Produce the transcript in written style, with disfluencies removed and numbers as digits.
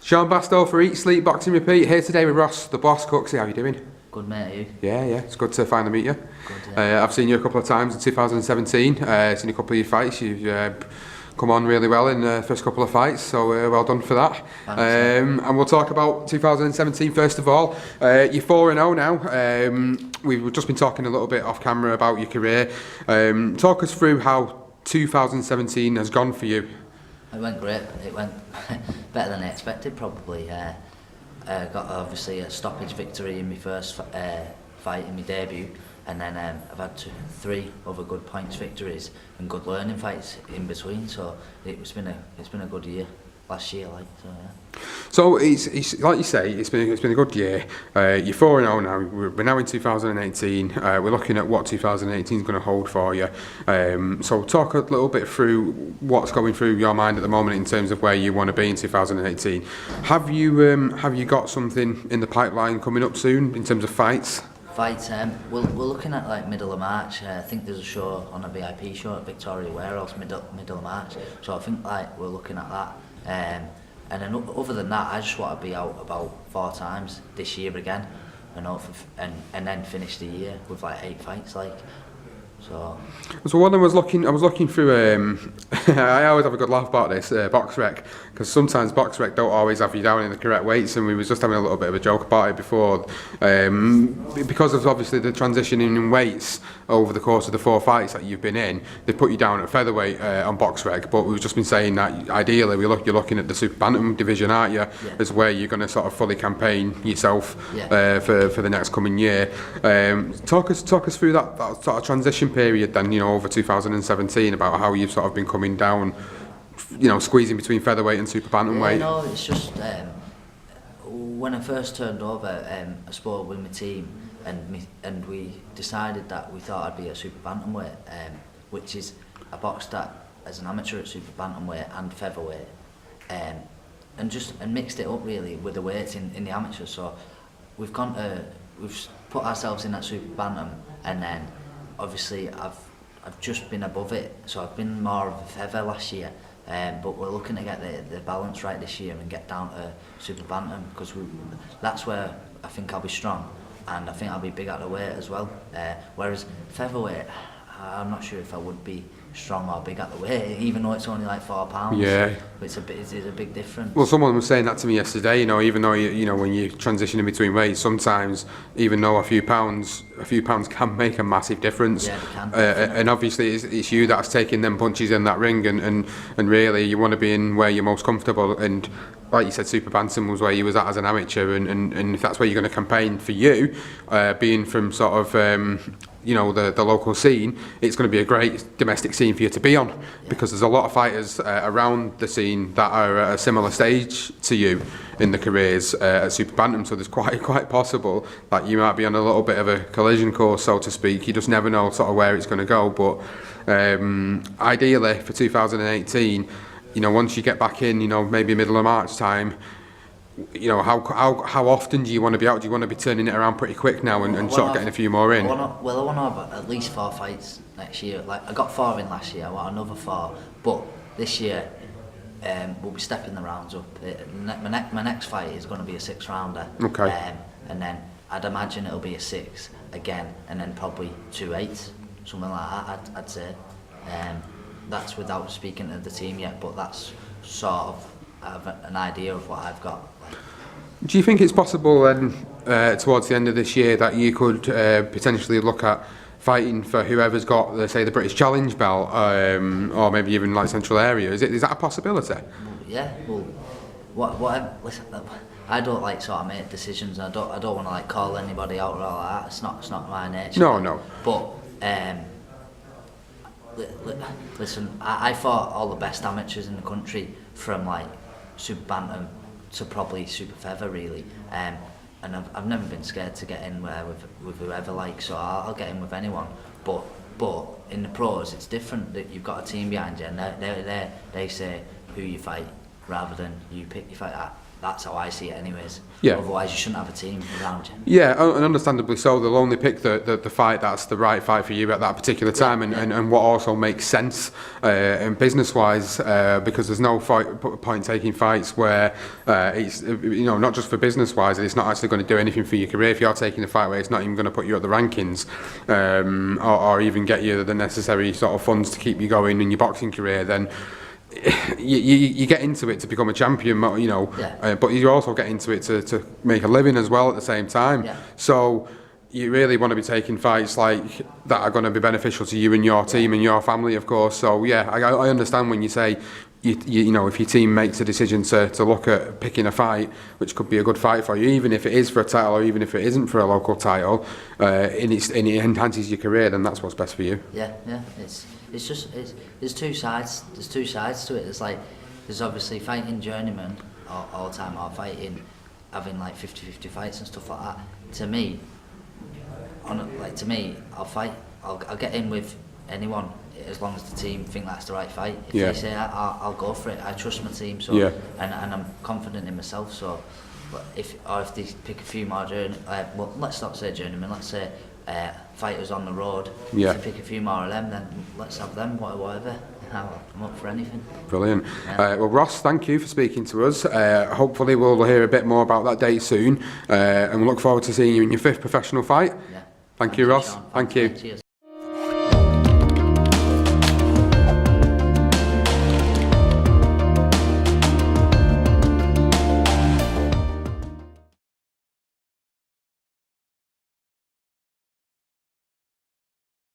Sean Bastow for Eat, Sleep, Boxing Repeat, here today with Ross, the boss, Cooksey. How are you doing? Good, mate, are you? Yeah, it's good to finally meet you. Good, yeah. I've seen you a couple of times in 2017, seen a couple of your fights. You've come on really well in the first couple of fights, so well done for that. Thanks, And we'll talk about 2017 first of all. You're 4-0 now. We've just been talking a little bit off camera about your career. Talk us through how 2017 has gone for you. It went great. It went better than I expected, probably. Got obviously a stoppage victory in my first fight in my debut, and then I've had three other good points victories and good learning fights in between. So it's been a good year last year, like so. Yeah. So it's like you say, it's been a good year. You're 4-0 now. We're now in 2018. We're looking at what 2018 is going to hold for you. So talk a little bit through what's going through your mind at the moment in terms of where you want to be in 2018. Have you got something in the pipeline coming up soon in terms of fights? We're looking at like middle of March. I think there's a show on a VIP show at Victoria Warehouse middle of March. So I think like we're looking at that. And then other than that, I just want to be out about 4 times this year again, and then finish the year with like 8 fights, like. So when I was looking through, I always have a good laugh about this, BoxRec, because sometimes BoxRec don't always have you down in the correct weights, and we was just having a little bit of a joke about it before, because of obviously the transition in weights over the course of the 4 fights that you've been in, they put you down at featherweight on BoxRec, but we've just been saying that ideally you're looking at the super bantam division, aren't you, yeah. as where you're going to sort of fully campaign yourself for the next coming year. Talk us through that sort of transition period then, over 2017, about how you've sort of been coming down, squeezing between featherweight and super bantamweight. No, it's just when I first turned over, I spoke with my team and we decided that we thought I'd be a super bantamweight, which is I boxed at as an amateur at super bantamweight and featherweight, and mixed it up really with the weights in the amateur. So we've put ourselves in that super bantam, and then obviously I've just been above it, so I've been more of a feather last year, but we're looking to get the balance right this year and get down to super bantam, because that's where I think I'll be strong, and I think I'll be big at the weight as well, whereas featherweight, I'm not sure if I would be strong or big at the weight, even though it's only like £4. Yeah. It's a big difference. Well, someone was saying that to me yesterday. Even though when you transition in between weights, sometimes even though a few pounds can make a massive difference. Yeah, they can. And obviously, it's you that's taking them punches in that ring, and really you want to be in where you're most comfortable. And like you said, super bantam was where you was at as an amateur, and if that's where you're going to campaign for you, being from sort of the local scene, it's going to be a great domestic scene for you to be on, because there's a lot of fighters around the scene that are at a similar stage to you in the careers at super bantam, so there's quite possible that you might be on a little bit of a collision course, so to speak. You just never know sort of where it's going to go, but ideally for 2018, once you get back in, maybe middle of March time, how often do you want to be out? Do you want to be turning it around pretty quick now and sort of getting a few more in? I want to have at least 4 fights next year. Like I got 4 in last year, I want another 4. But this year, we'll be stepping the rounds up. My next fight is going to be a 6-rounder. Okay. And then I'd imagine it'll be a 6 again, and then probably 2 8s, something like that. I'd say. That's without speaking to the team yet, but that's sort of an idea of what I've got. Do you think it's possible then, towards the end of this year, that you could potentially look at fighting for whoever's got, let's say, the British Challenge belt, or maybe even like Central Area? Is that a possibility? Yeah. Well, listen, I don't like sort of make decisions. I don't want to like call anybody out or all that. It's not my nature. No. But listen, I fought all the best amateurs in the country, from like super bantam to probably super feather really, and I've never been scared to get in with whoever, like, so I'll get in with anyone, but in the pros it's different, that you've got a team behind you, and they say who you fight rather than you pick your fight. that's how I see it anyways. Yeah. Otherwise you shouldn't have a team around you. Yeah, and understandably so. They'll only pick the fight that's the right fight for you at that particular time, and what also makes sense and business-wise, because there's no point taking fights where it's, you know, not just for business-wise, it's not actually going to do anything for your career. If you're taking a fight where it's not even going to put you at the rankings, or even get you the necessary sort of funds to keep you going in your boxing career, then you get into it to become a champion, you know, but you also get into it to make a living as well at the same time. Yeah. So you really want to be taking fights like that are going to be beneficial to you and your team and your family, of course. So yeah, I understand when you say, you know, if your team makes a decision to look at picking a fight, which could be a good fight for you, even if it is for a title or even if it isn't for a local title, and it enhances your career, then that's what's best for you. Yeah. It's just there's two sides. There's two sides to it. There's obviously fighting journeyman all the time, or having like 50-50 fights and stuff like that. To me, I'll fight. I'll get in with anyone as long as the team think that's the right fight. If they say I'll go for it. I trust my team, so and I'm confident in myself. So, but if they pick a few more well, let's not say journeyman. Let's say fighters on the road. If they pick a few more of them, then let's have them. Whatever. I'm up for anything. Brilliant. Well, Ross, thank you for speaking to us. Hopefully we'll hear a bit more about that date soon, and we look forward to seeing you in your 5th professional fight. Yeah. Thank you, Ross. Sean. Thank you. Cheers.